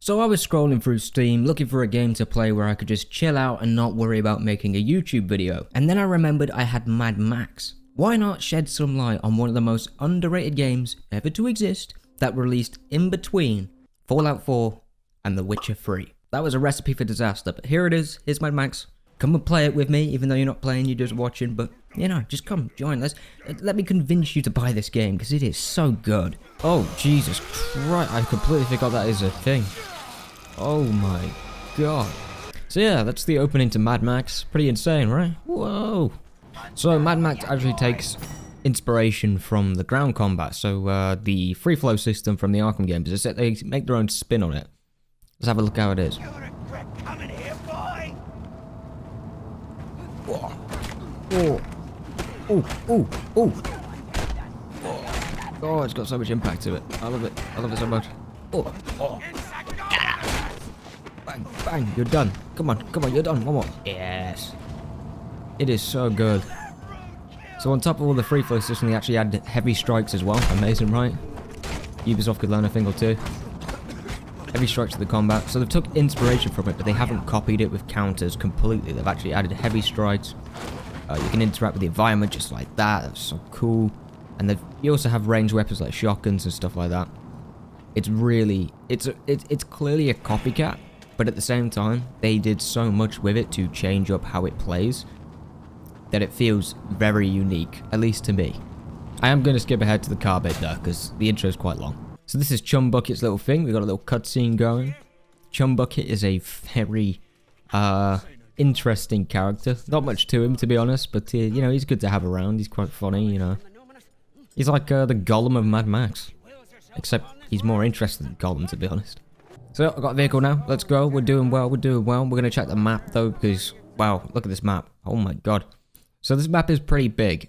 So I was scrolling through Steam looking for a game to play where I could just chill out and not worry about making a YouTube video. And then I remembered I had Mad Max. Why not shed some light on one of the most underrated games ever to exist that released in between Fallout 4 and The Witcher 3. That was a recipe for disaster, but here it is. Here's Mad Max. Come and play it with me, even though you're not playing, you're just watching, but you know, just come join. Let me convince you to buy this game because it is so good. Oh, Jesus Christ, I completely forgot that is a thing. Oh my god. So yeah, that's the opening to Mad Max. Pretty insane, right? Whoa. So Mad Max actually takes inspiration from the ground combat. So the free flow system from the Arkham games, except they make their own spin on it. Let's have a look how it is. Oh, it's got so much impact to it. I love it. I love it so much. Bang, bang, you're done. Come on, you're done. One more. Yes. It is so good. So on top of all the free flow system, they actually add heavy strikes as well. Amazing, right? Ubisoft could learn a thing or two. Heavy strikes to the combat. So they've took inspiration from it, but they haven't copied it with counters completely. They've actually added heavy strikes. You can interact with the environment just like that. That's so cool. And you also have ranged weapons like shotguns and stuff like that. It's really, it's clearly a copycat, but at the same time, they did so much with it to change up how it plays that it feels very unique, at least to me. I am going to skip ahead to the car bit though, because the intro is quite long. So this is Chum Bucket's little thing. We've got a little cutscene going. Chum Bucket is a very interesting character. Not much to him, to be honest, but you know, he's good to have around. He's quite funny, you know. He's like the Gollum of Mad Max. Except he's more interested than Gollum, to be honest. So I've got a vehicle now. Let's go. We're doing well. We're doing well. We're going to check the map though, because wow, look at this map. Oh my god. So this map is pretty big.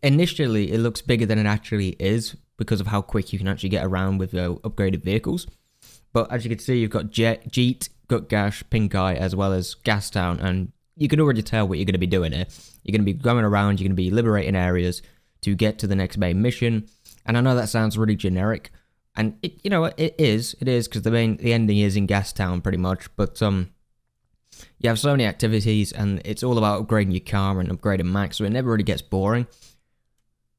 Initially, it looks bigger than it actually is because of how quick you can actually get around with upgraded vehicles. But as you can see, you've got Jeet, Gutgash, Pink Eye, as well as Gastown, and you can already tell what you're going to be doing here. You're going to be going around, you're going to be liberating areas to get to the next main mission. And I know that sounds really generic, and you know, it is because the ending is in Gastown pretty much, but you have so many activities, and it's all about upgrading your car and upgrading Max, so it never really gets boring.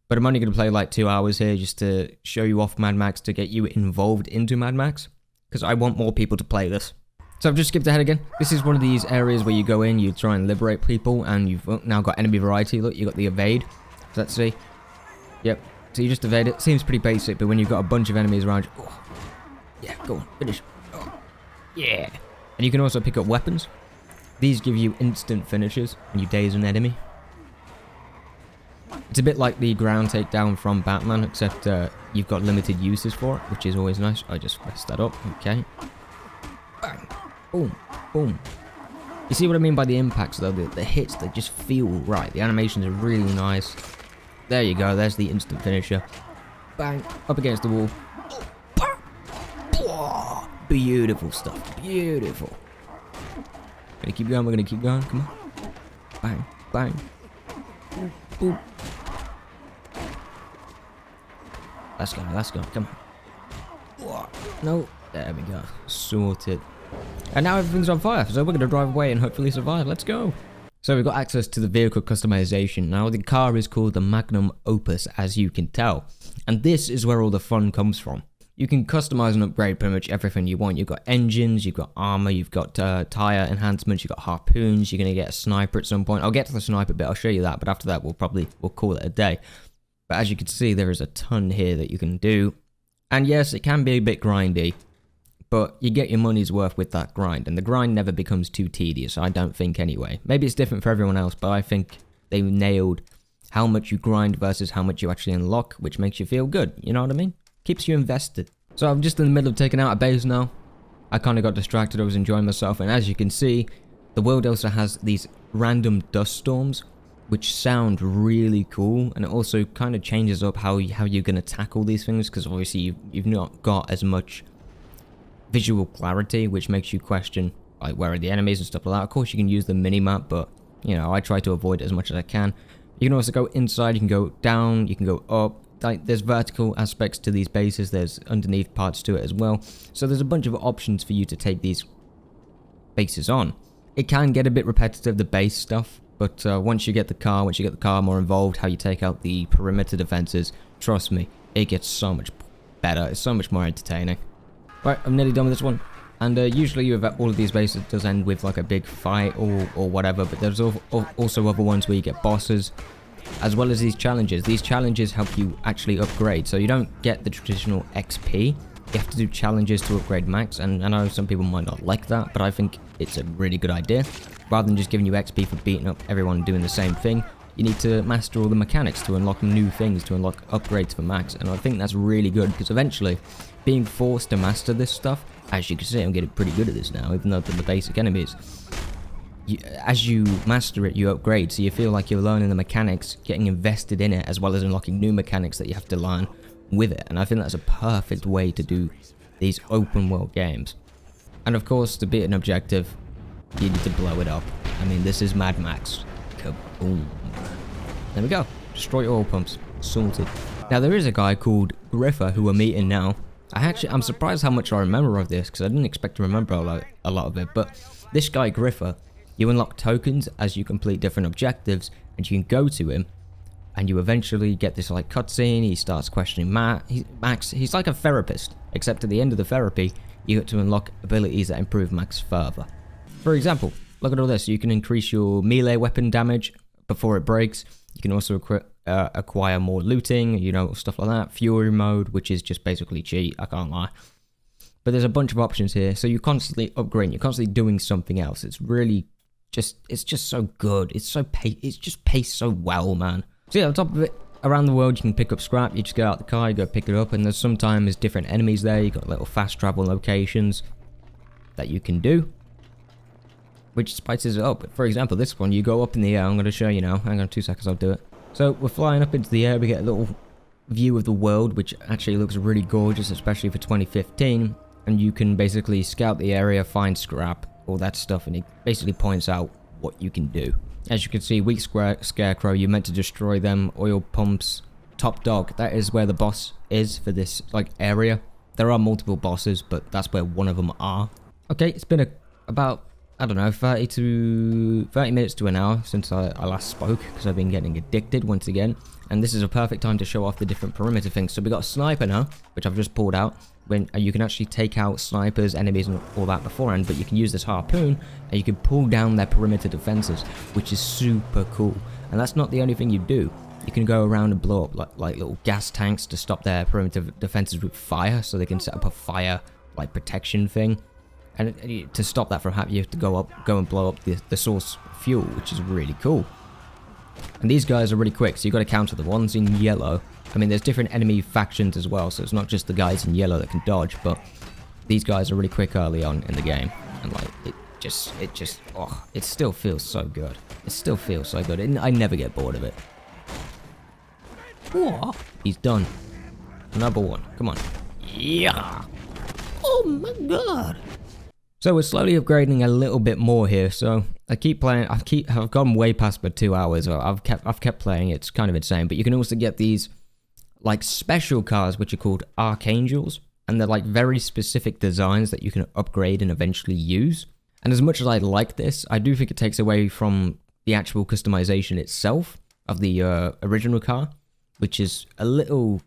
But I'm only going to play like 2 hours here just to show you off Mad Max, to get you involved into Mad Max, because I want more people to play this. So I've just skipped ahead again. This is one of these areas where you go in, you try and liberate people, and you've now got enemy variety. Look, you got the evade. So let's see. Yep. So you just evade it. Seems pretty basic, but when you've got a bunch of enemies around you, oh, yeah, go on, finish. Oh, yeah. And you can also pick up weapons. These give you instant finishes when you daze an enemy. It's a bit like the ground takedown from Batman, except you've got limited uses for it, which is always nice. I just messed that up. Okay. Bang. Boom. Boom. You see what I mean by the impacts, though? The hits, they just feel right. The animations are really nice. There you go. There's the instant finisher. Bang. Up against the wall. Beautiful stuff. Beautiful. Gonna keep going. We're gonna keep going. Come on. Bang. Bang. Boom. Let's go. Let's go. Come on. No. There we go. Sorted. And now everything's on fire, so we're going to drive away and hopefully survive. Let's go. So we've got access to the vehicle customization. Now the car is called the Magnum Opus, as you can tell. And this is where all the fun comes from. You can customize and upgrade pretty much everything you want. You've got engines, you've got armor, you've got tire enhancements, you've got harpoons, you're going to get a sniper at some point. I'll get to the sniper bit, I'll show you that, but after that we'll call it a day. But as you can see, there is a ton here that you can do. And yes, it can be a bit grindy, but you get your money's worth with that grind, and the grind never becomes too tedious, I don't think anyway. Maybe it's different for everyone else, but I think they nailed how much you grind versus how much you actually unlock, which makes you feel good, you know what I mean? Keeps you invested. So I'm just in the middle of taking out a base now. I kind of got distracted, I was enjoying myself, and as you can see, the world also has these random dust storms, which sound really cool, and it also kind of changes up how you're going to tackle these things, because obviously you've not got as much visual clarity, which makes you question like where are the enemies and stuff like that. Of course you can use the mini-map, but you know, I try to avoid it as much as I can. You can also go inside, you can go down, you can go up, like there's vertical aspects to these bases, there's underneath parts to it as well. So there's a bunch of options for you to take these bases on. It can get a bit repetitive, the base stuff, but once you get the car more involved, how you take out the perimeter defenses, trust me, it gets so much better. It's so much more entertaining. Right, I'm nearly done with this one. And usually with all of these bases, it does end with like a big fight or whatever, but there's also other ones where you get bosses, as well as these challenges. These challenges help you actually upgrade, so you don't get the traditional XP. You have to do challenges to upgrade max, and I know some people might not like that, but I think it's a really good idea. Rather than just giving you XP for beating up everyone doing the same thing, you need to master all the mechanics to unlock new things, to unlock upgrades for max, and I think that's really good, because eventually, being forced to master this stuff, as you can see, I'm getting pretty good at this now, even though they're the basic enemies. As you master it, you upgrade, so you feel like you're learning the mechanics, getting invested in it, as well as unlocking new mechanics that you have to learn with it. And I think that's a perfect way to do these open world games. And of course, to beat an objective, you need to blow it up. I mean, this is Mad Max. Kaboom. There we go. Destroy oil pumps. Sorted. Now, there is a guy called Griffer who we're meeting now. I'm surprised how much I remember of this, because I didn't expect to remember a lot of it. But this guy, Griffer, you unlock tokens as you complete different objectives, and you can go to him, and you eventually get this like cutscene. He starts questioning Max. He's like a therapist, except at the end of the therapy, you get to unlock abilities that improve Max further. For example, look at all this. You can increase your melee weapon damage before it breaks. You can also acquire more looting, you know, stuff like that. Fury mode, which is just basically cheat, I can't lie. But there's a bunch of options here, so you're constantly upgrading, you're constantly doing something else. It's really it's just so good. It's just paced so well, man. So yeah, on top of it, around the world you can pick up scrap. You just get out the car, you go pick it up, and there's sometimes different enemies there. You got little fast travel locations that you can do, which spices it up. For example, this one, you go up in the air. I'm going to show you now. Hang on 2 seconds, I'll do it. So we're flying up into the air. We get a little view of the world, which actually looks really gorgeous, especially for 2015. And you can basically scout the area, find scrap, all that stuff, and it basically points out what you can do. As you can see, weak scarecrow, you're meant to destroy them. Oil pumps, top dog, that is where the boss is for this like area. There are multiple bosses, but that's where one of them are. Okay, it's been about, I don't know, 30 minutes to an hour since I last spoke, because I've been getting addicted once again. And this is a perfect time to show off the different perimeter things. So we got a sniper now, which I've just pulled out. When you can actually take out snipers, enemies, and all that beforehand, but you can use this harpoon and you can pull down their perimeter defenses, which is super cool. And that's not the only thing you do. You can go around and blow up like little gas tanks to stop their perimeter defenses with fire, so they can set up a fire like protection thing. And to stop that from happening, you have to go and blow up the source fuel, which is really cool. And these guys are really quick, so you've got to counter the ones in yellow. I mean, there's different enemy factions as well, so it's not just the guys in yellow that can dodge, but these guys are really quick early on in the game. And like, it still feels so good. It still feels so good. I never get bored of it. Whoa, he's done. Another one. Come on. Yeah. Oh my god. So we're slowly upgrading a little bit more here. So I keep playing. I've gone way past my 2 hours. I've kept playing. It's kind of insane. But you can also get these like special cars, which are called Archangels, and they're like very specific designs that you can upgrade and eventually use. And as much as I like this, I do think it takes away from the actual customization itself of the original car, which is a little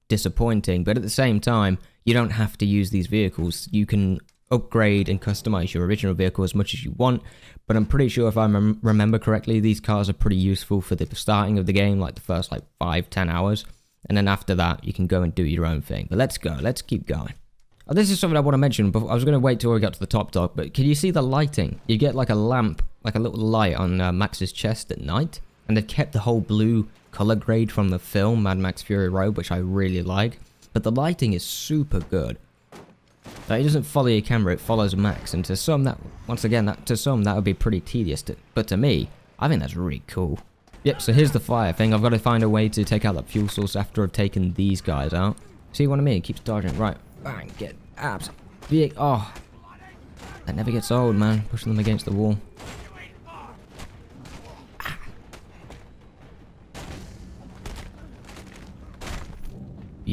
disappointing. But at the same time, you don't have to use these vehicles. You can upgrade and customize your original vehicle as much as you want, but I'm pretty sure if I remember correctly, these cars are pretty useful for the starting of the game, like the first like 5-10 hours, and then after that you can go and do your own thing. But let's keep going. Oh, this is something I want to mention, but I was going to wait till we got to the top dog, but can you see the lighting? You get like a lamp, like a little light on Max's chest at night, and they've kept the whole blue color grade from the film Mad Max Fury Road, which I really like, but the lighting is super good. It doesn't follow your camera, it follows Max, and to some that, once again, that would be pretty tedious, but to me, I think that's really cool. Yep, so here's the fire thing. I've got to find a way to take out that fuel source after I've taken these guys out. See what I mean? It keeps dodging. Right, bang, get abs. Big, oh, that never gets old, man, pushing them against the wall.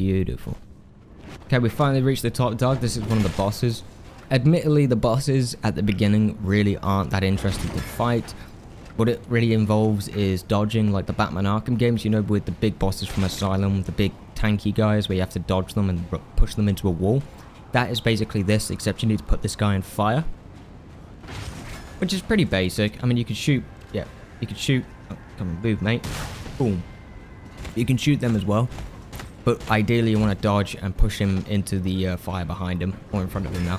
Beautiful. Okay, we finally reached the top dog. This is one of the bosses. Admittedly, the bosses at the beginning really aren't that interesting to fight. What it really involves is dodging, like the Batman Arkham games, you know, with the big bosses from Asylum, the big tanky guys where you have to dodge them and push them into a wall. That is basically this, except you need to put this guy in fire. Which is pretty basic. I mean, you can shoot, yeah, you can shoot, oh, come on, move, mate. Boom. You can shoot them as well. But ideally you want to dodge and push him into the fire behind him, or in front of him now.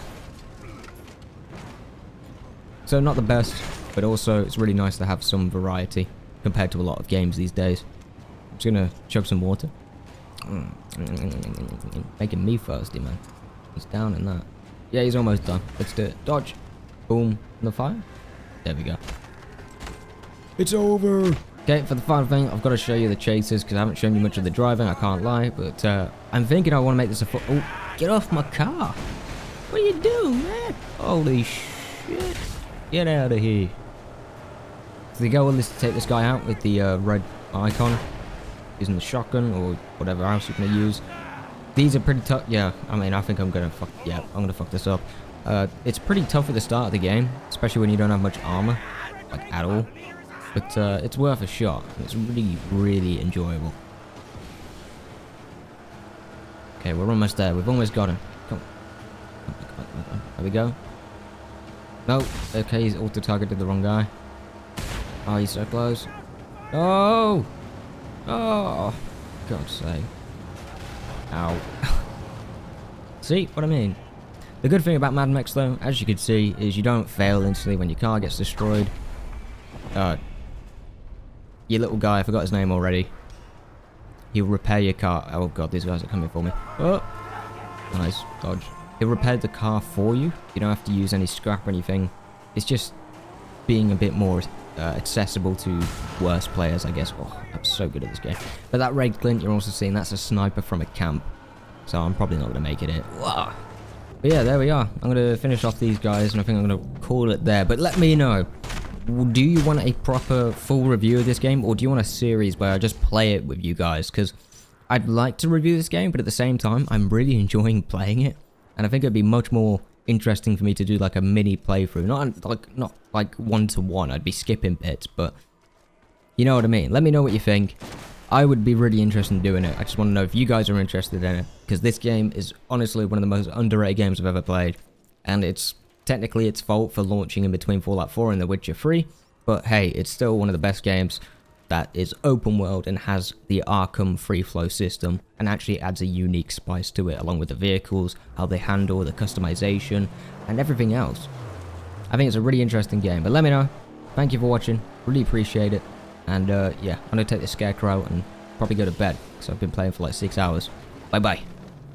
So not the best, but also it's really nice to have some variety compared to a lot of games these days. I'm just gonna chug some water. Making me thirsty, man. He's down in that. Yeah, he's almost done. Let's do it. Dodge. Boom. In the fire. There we go. It's over. Okay, for the final thing, I've got to show you the chases because I haven't shown you much of the driving, I can't lie. But I'm thinking I want to make this a Oh, get off my car. What are you doing, man? Holy shit. Get out of here. So the goal is to take this guy out with the red icon. Using the shotgun or whatever else you're going to use. These are pretty tough. Yeah, I mean, I think I'm going to fuck... Yeah, I'm going to fuck this up. It's pretty tough at the start of the game. Especially when you don't have much armor. Like, at all. But it's worth a shot. It's really, really enjoyable. Okay, we're almost there. We've almost got him. Come on. There we go. No. Okay, he's auto-targeted the wrong guy. Oh, he's so close. Oh! Oh! God's sake. Ow. See what I mean? The good thing about Mad Max, though, as you can see, is you don't fail instantly when your car gets destroyed. Your little guy, I forgot his name already. He'll repair your car. Oh god, these guys are coming for me. Oh! Nice dodge. He'll repair the car for you. You don't have to use any scrap or anything. It's just being a bit more accessible to worse players, I guess. Oh, I'm so good at this game. But that red glint you're also seeing, that's a sniper from a camp. So I'm probably not going to make it in. But yeah, there we are. I'm going to finish off these guys and I think I'm going to call it there. But let me know. Do you want a proper full review of this game, or do you want a series where I just play it with you guys? Because I'd like to review this game, but at the same time, I'm really enjoying playing it. And I think it'd be much more interesting for me to do like a mini playthrough. Not like one-to-one, I'd be skipping bits, but you know what I mean. Let me know what you think. I would be really interested in doing it. I just want to know if you guys are interested in it. Because this game is honestly one of the most underrated games I've ever played. And it's... technically its fault for launching in between Fallout 4 and The Witcher 3, but hey, it's still one of the best games that is open world and has the Arkham free flow system and actually adds a unique spice to it along with the vehicles, how they handle, the customization, and everything else. I think it's a really interesting game, but let me know. Thank you for watching, really appreciate it, and yeah, I'm going to take this scarecrow out and probably go to bed, because I've been playing for like 6 hours. Bye bye.